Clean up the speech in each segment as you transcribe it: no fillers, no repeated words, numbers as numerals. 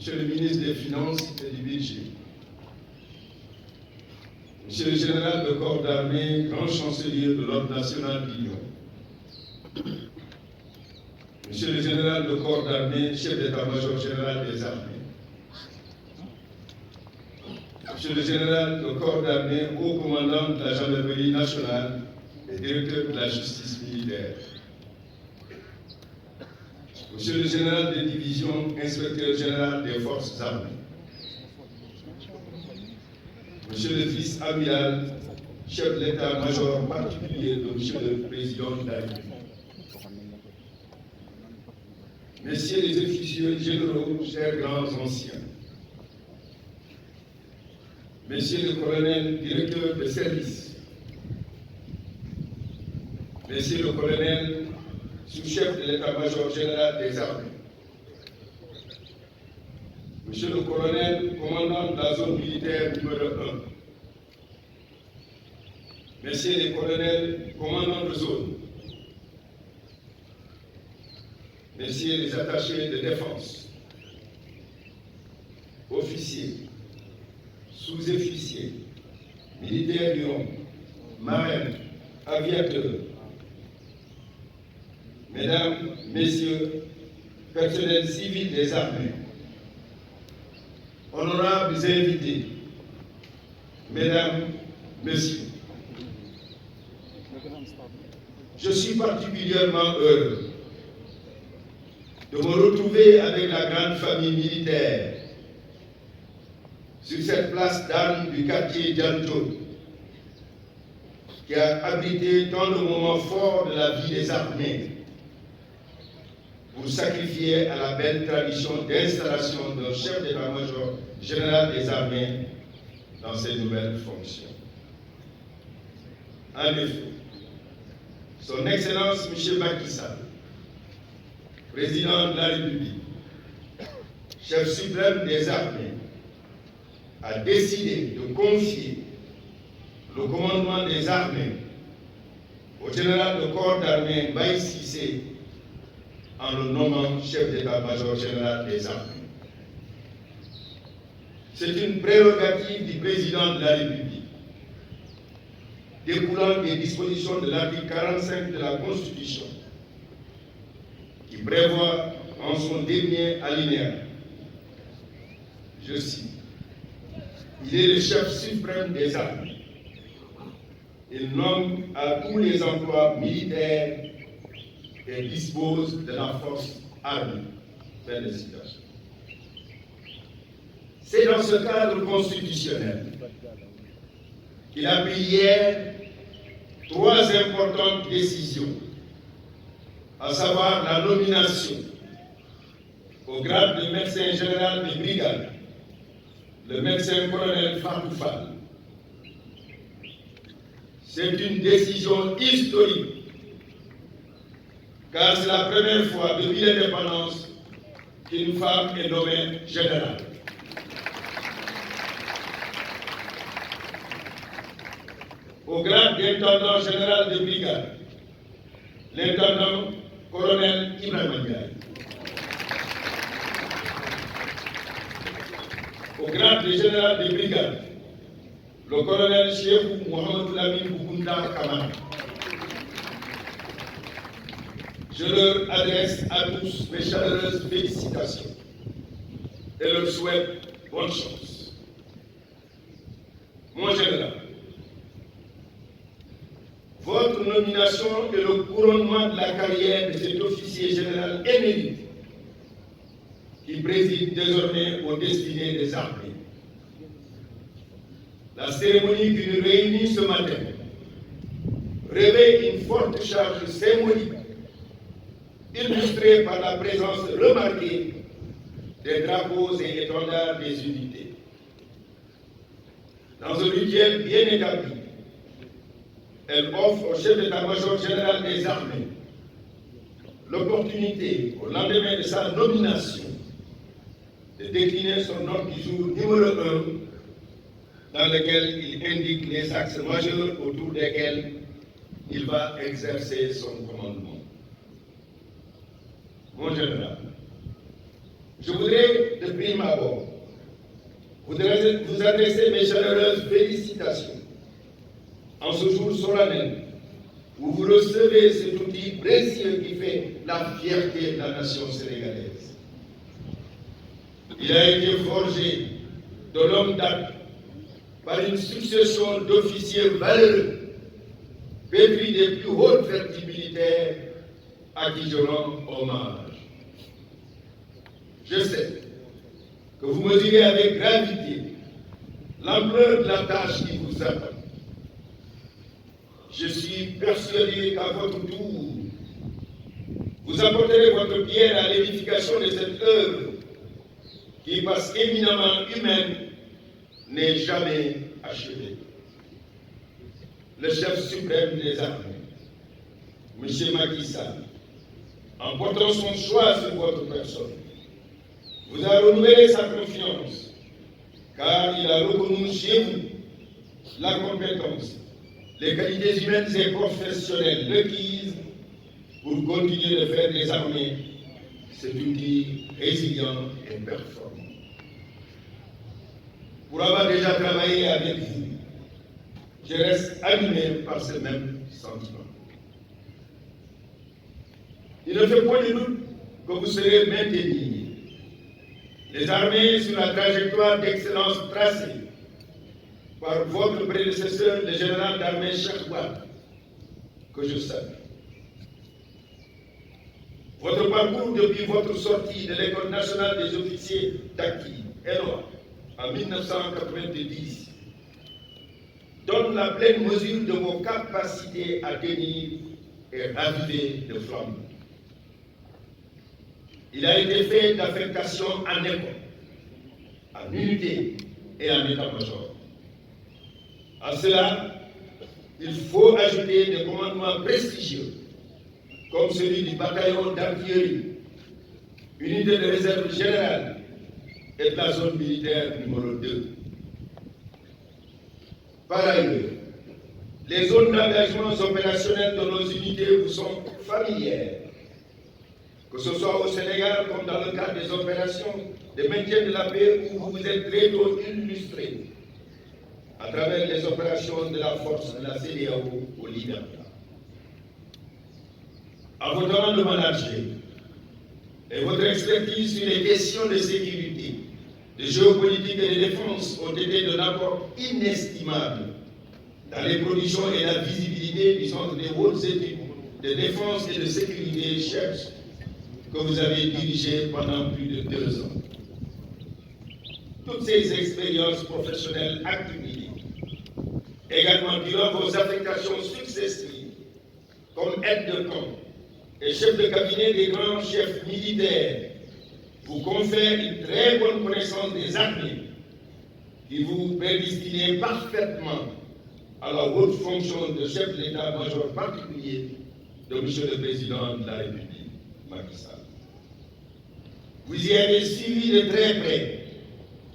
Monsieur le ministre des Finances et du Budget, Monsieur le général de corps d'armée, grand chancelier de l'Ordre national de l'Union, Monsieur le général de corps d'armée, chef d'état-major général des armées, Monsieur le général de corps d'armée, haut commandant de la gendarmerie nationale et directeur de la justice militaire, Monsieur le général de division, inspecteur général des forces armées, Monsieur le vice-amiral, chef de l'état-major particulier de Monsieur le président de la République, Messieurs les officiers généraux, chers grands anciens, Messieurs le colonel directeur de service, Messieurs le colonel sous-chef de l'état-major général des armées, Monsieur le colonel commandant de la zone militaire numéro 1, Messieurs les colonels commandants de zone, Messieurs les attachés de défense, officiers, sous-officiers, militaires du Rhône, marins, aviateurs, Mesdames, Messieurs, personnels civils des armées, honorables invités, Mesdames, Messieurs, je suis particulièrement heureux de me retrouver avec la grande famille militaire sur cette place d'armes du quartier d'Anto, qui a abrité tant de moments forts de la vie des armées pour sacrifier à la belle tradition d'installation d'un chef d'état-major général des armées dans ses nouvelles fonctions. En effet, Son Excellence M. Macky Sall, Président de la République, chef suprême des armées, a décidé de confier le commandement des armées au général de corps d'armée Mbaye Cissé en le nommant chef d'état-major général des armées. C'est une prérogative du président de la République, découlant des dispositions de l'article 45 de la Constitution, qui prévoit en son dernier alinéa, je cite, il est le chef suprême des armées. Il nomme à tous les emplois militaires et dispose de la force armée. Fin de citation. C'est dans ce cadre constitutionnel qu'il a pris hier 3 importantes décisions, à savoir la nomination au grade de médecin général de brigade, le médecin-colonel Fatou Fall. C'est une décision historique, car c'est la première fois depuis l'indépendance qu'une femme est nommée générale. Au grade d'intendant général de brigade, l'intendant-colonel Ibrahima Ndiaye. Au grade de général de brigade, le colonel Cheikh Mohamed Lamine Boukounda Kamara. Je leur adresse à tous mes chaleureuses félicitations et leur souhaite bonne chance. Mon général, votre nomination est le couronnement de la carrière de cet officier général émérite qui préside désormais aux destinées des armées. La cérémonie qui nous réunit ce matin revêt une forte charge symbolique, illustrée par la présence remarquée des drapeaux et étendards des unités. Dans un rituel bien établi, elle offre au chef d'état-major général des armées l'opportunité, au lendemain de sa nomination, de décliner son ordre du jour numéro 1, dans lequel il indique les axes majeurs autour desquels il va exercer son commandement. Mon général, Je voudrais, de prime abord, vous adresser mes chaleureuses félicitations en ce jour solennel où vous recevez cet outil précieux qui fait la fierté de la nation sénégalaise. Il a été forgé de longue date par une succession d'officiers valeureux, pétris des plus hautes vertus militaires, à qui je rends hommage. Je sais que vous mesurez avec gravité l'ampleur de la tâche qui vous attend. Je suis persuadé qu'à votre tour, vous apporterez votre pierre à l'édification de cette œuvre qui, parce qu'éminemment humaine, n'est jamais achevée. Le chef suprême des armées, M. Macky Sall, en portant son choix sur votre personne, vous a renouvelé sa confiance, car il a reconnu chez vous la compétence, les qualités humaines et professionnelles requises pour continuer de faire des armées cet outil résilient et performant. Pour avoir déjà travaillé avec vous, je reste animé par ce même sentiment. Il ne fait point de doute que vous serez maintenus les armées sur la trajectoire d'excellence tracée par votre prédécesseur, le général d'armée Cheikh Wade, que je salue. Votre parcours depuis votre sortie de l'École nationale des officiers d'acquis, ENOA, en 1990, donne la pleine mesure de vos capacités à tenir et raviver le flambeau. Il a été fait d'affectation en école, en unité et en état-major. À cela, il faut ajouter des commandements prestigieux, comme celui du bataillon d'artillerie, unité de réserve générale et de la zone militaire numéro 2. Par ailleurs, les zones d'engagement opérationnels de nos unités vous sont familières, que ce soit au Sénégal comme dans le cadre des opérations de maintien de la paix où vous vous êtes très tôt illustrés à travers les opérations de la force de la CEDEAO au Libéria. À votre rang de manager et votre expertise sur les questions de sécurité, de géopolitique et de défense ont été d'un apport inestimable dans les productions et la visibilité du Centre des hautes études de défense et de sécurité (CHEDS) que vous avez dirigé pendant plus de 2 ans. Toutes ces expériences professionnelles accumulées, également durant vos affectations successives comme aide de camp et chef de cabinet des grands chefs militaires, vous confèrent une très bonne connaissance des armées qui vous prédestinez parfaitement à la haute fonction de chef de l'état-major particulier de M. le Président de la République, Macky Sall. Vous y avez suivi de très près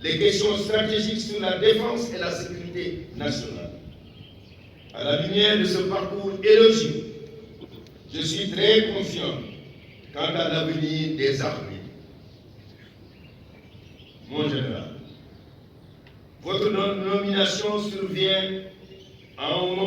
les questions stratégiques sur la défense et la sécurité nationale. À la lumière de ce parcours élogieux, je suis très confiant quant à l'avenir des armées. Mon général, votre nomination survient à un moment